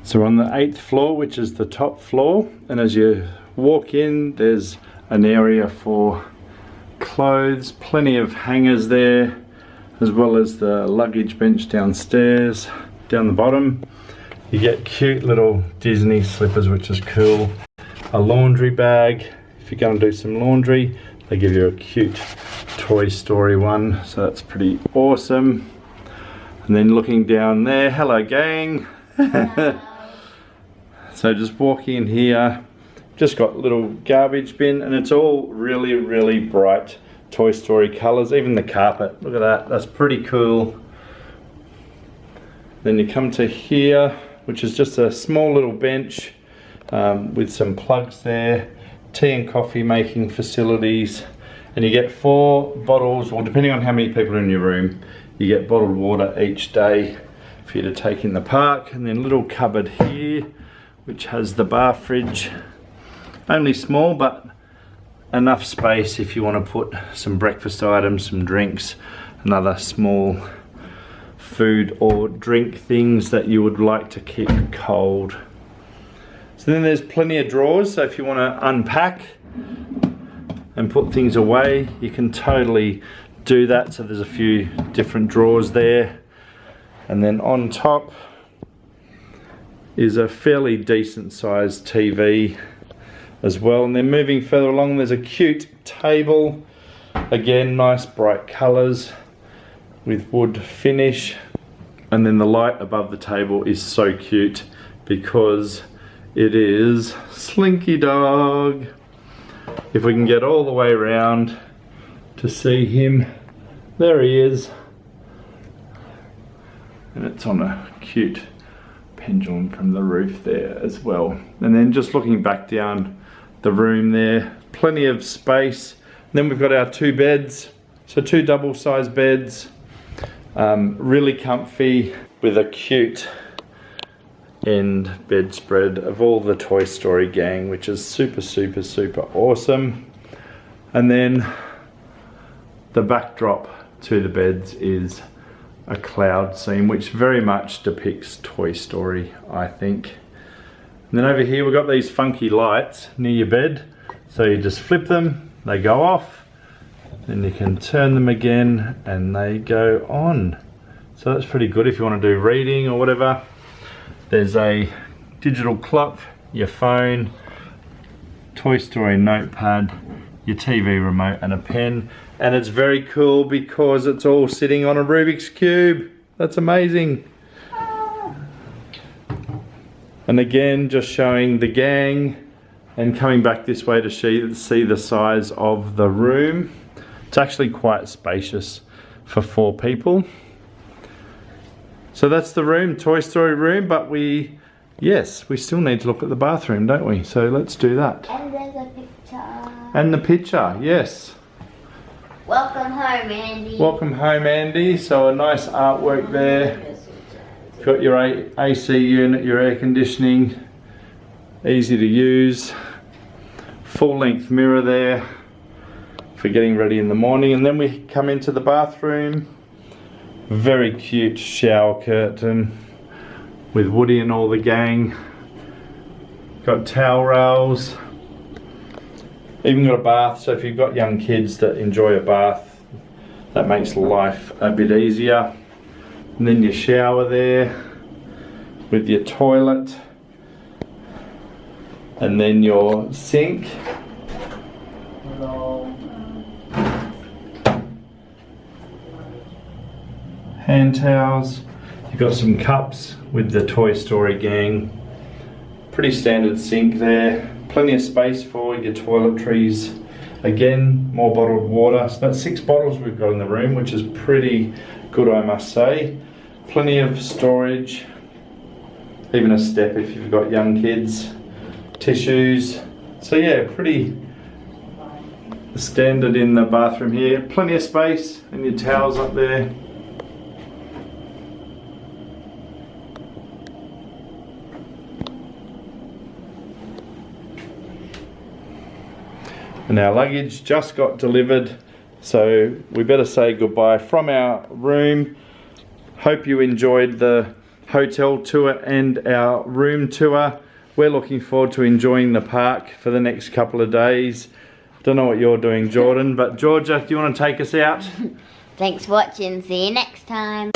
So we're on the 8th floor, which is the top floor, and as you walk in, there's an area for clothes, plenty of hangers there, as well as the luggage bench downstairs. Down the bottom, you get cute little Disney slippers, which is cool. A laundry bag, if you're going to do some laundry, they give you a cute Toy Story one, so that's pretty awesome. And then looking down there, hello gang. So just walking in here, just got a little garbage bin, and it's all really bright Toy Story colours. Even the carpet, look at that, that's pretty cool. Then you come to here, which is just a small little bench with some plugs there, tea and coffee making facilities, and you get 4 bottles, or depending on how many people are in your room, you get bottled water each day for you to take in the park. And then little cupboard here, which has the bar fridge, only small but enough space if you want to put some breakfast items, some drinks, and other small food or drink things that you would like to keep cold. So then there's plenty of drawers, so if you want to unpack and put things away, you can totally do that. So there's a few different drawers there, and then on top is a fairly decent sized TV as well. And then moving further along, there's a cute table, again nice bright colours with wood finish, and then the light above the table is so cute because it is Slinky Dog. If we can get all the way around to see him, there he is, and it's on a cute pendulum from the roof there as well. And then just looking back down the room there, plenty of space. And then we've got our 2 beds, so 2 double-sized beds, really comfy, with a cute end bedspread of all the Toy Story gang, which is super awesome. And then the backdrop to the beds is a cloud scene, which very much depicts Toy Story, I think. And then over here we've got these funky lights near your bed, so you just flip them, they go off, then you can turn them again and they go on. So that's pretty good if you want to do reading or whatever. There's a digital clock, your phone, Toy Story notepad, your TV remote and a pen. And it's very cool because it's all sitting on a Rubik's Cube. That's amazing. And again, just showing the gang and coming back this way to see the size of the room. It's actually quite spacious for 4 people. So that's the room, Toy Story room, but we still need to look at the bathroom, don't we? So let's do that. And there's a picture. And the picture, yes. Welcome home, Andy. Welcome home, Andy. So a nice artwork there. Got your AC unit, your air conditioning, easy to use. Full-length mirror there for getting ready in the morning. And then we come into the bathroom. Very cute shower curtain with Woody and all the gang. Got towel rails. Even got a bath, so if you've got young kids that enjoy a bath, that makes life a bit easier. And then your shower there with your toilet, and then your sink. Hand towels. You've got some cups with the Toy Story gang. Pretty standard sink there. Plenty of space for your toiletries. Again, more bottled water. So that's 6 bottles we've got in the room, which is pretty good, I must say. Plenty of storage. Even a step if you've got young kids. Tissues. So yeah, pretty standard in the bathroom here. Plenty of space and your towels up there. And our luggage just got delivered, so we better say goodbye from our room. Hope you enjoyed the hotel tour and our room tour. We're looking forward to enjoying the park for the next couple of days. Don't know what you're doing, Jordan, but Georgia, do you want to take us out? Thanks for watching. See you next time.